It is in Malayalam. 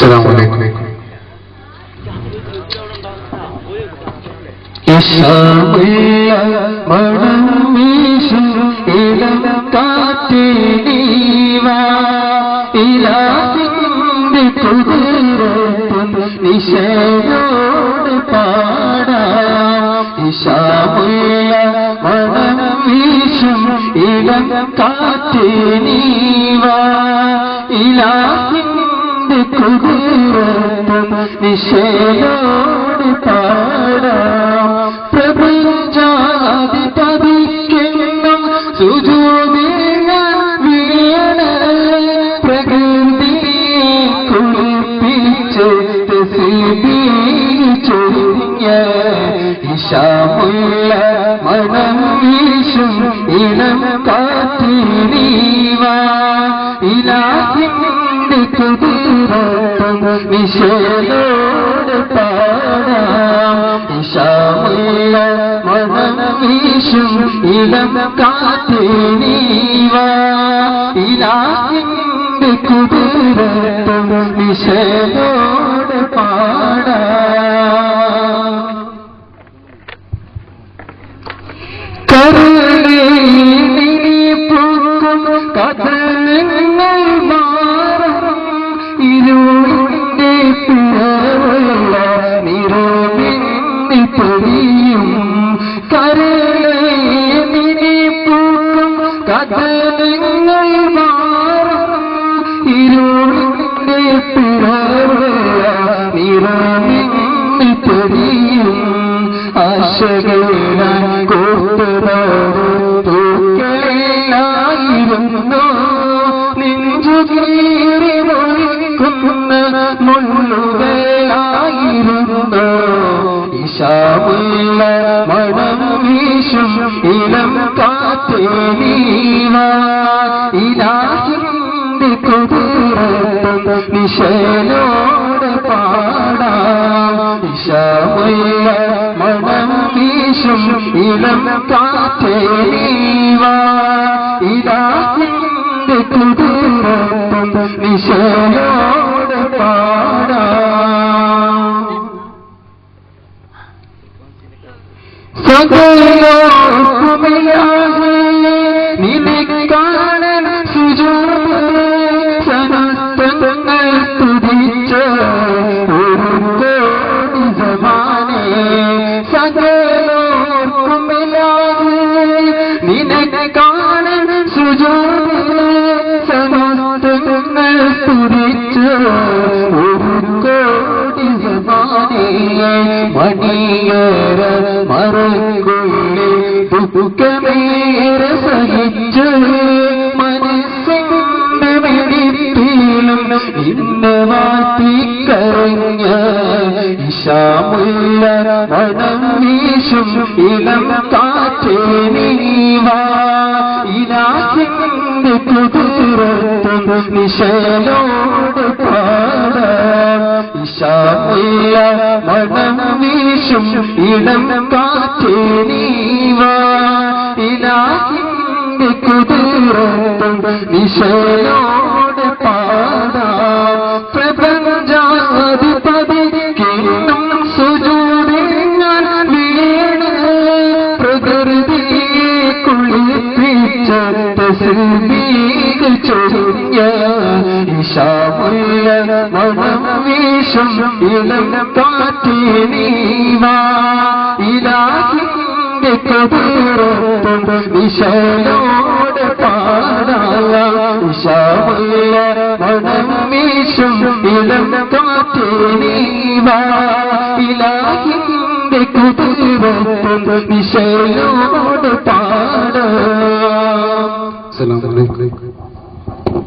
السلام عليكم. ഇശാമുള്ള മണം വീശും ഇളം കാറ്റിനീവാ ഇലാഹിന്റെ കുതിരത്തും നിശയോട് പാടാം. ഇശാമുള്ള മണം വീശും ഇളം കാറ്റിനീവാ ഇലാഹിന്റെ കുതിരത്തും നിശയോട് പാടാം. പ്രപഞ്ചാധിപതിക്കെന്നും സുജൂദിൽ വീണ് പ്രകൃതിയെ കുളിപ്പിച്ച് തസ്ബീഹ് ചൊരിഞ്ഞ ഇശാമുള്ള മണം വീശും ഇളം കാറ്റിനീവാ ഇലാഹിന്റെ കുതിരത്തും നിശയോട് പാടാം. ഇശാമുള്ള മണം വീശും ഇളം കാറ്റിനീവാ ഇലാഹിന്റെ കുതിരത്തും നിശയോട് പാടാം. കരളിനിപ്പൂക്കും കഥനങ്ങൾ മാറും ഇരുളിന്റെ പിറവുള്ള നിറവിന്നി പൊഴിയും. കരളിനിപ്പൂക്കും കഥനങ്ങൾ മാറും ഇരുളിന്റെ പിറവുള്ള നിറവിന്നി പൊഴിയും. ആശകളാൽ തൂക്കലായിരുന്നു നെഞ്ചുകീറി മുറിക്കുന്ന മുള്ളുകളായിരുന്നു. ഇശാമുള്ള മണം വീശും ഇളം കാറ്റിനീവാ ഇലാഹിന്റെ കുതിരത്തും നിശയോട് പാടാം. ഇശാമുള്ള മണം വീശും ഇളം കാറ്റിനീവാ ഇലാഹിന്റെ കുതിരത്തും നിശയോട് പാടാം. സകലോർക്കുമില്ലാതെ നിനക്കാണൻ സുജൂദ് സമസ്തങ്ങൾ സ്തുതിച്ച ഒരു കോടി സമാനേ. സകലോർക്കുമില്ലാതെ നിനക്കാണൻ സുജൂദ് സമസ്തങ്ങൾ സ്തുതിച്ച ഒരു കോടി സമാനേ. മണിയേറ മറക്കുള്ളിൽ ദുഃഖമേറെ സഹിച്ച് മനസ്സിന്റെ വെടിപ്പിലും ഇന്ന് മാറ്റിക്കരഞ്ഞ ഇശാമുള്ള മണം വീശും ഇളം കാറ്റിനീവാ ഇലാഹിന്റെ കുതിരത്തും നിശയോട് പാടാം. ഇശാമുള്ള മണം വീശും ഇളം കാറ്റിനീവാ ഇലാഹിന്റെ കുതിരത്തും നിശയോട് പാടാം. പ്രപഞ്ചാധിപതിക്കെന്നും സുജൂദിൽ ഞാൻ വീണ് പ്രകൃതിയെ കുളിപ്പിച്ച തസ്ബീഹ് ചൊരിഞ്ഞ ഇശാമുള്ള മണം വീശും ഇളം കാറ്റിനീവാ ഇലാഹിന്റെ കുതിരത്തും നിശയോട് പാടാം. ഇശാമുള്ള മണം വീശും ഇളം കാറ്റിനീവാ ഇലാഹിന്റെ കുതിരത്തും നിശയോട് പാടാം. അസ്സലാമു അലൈക്കും.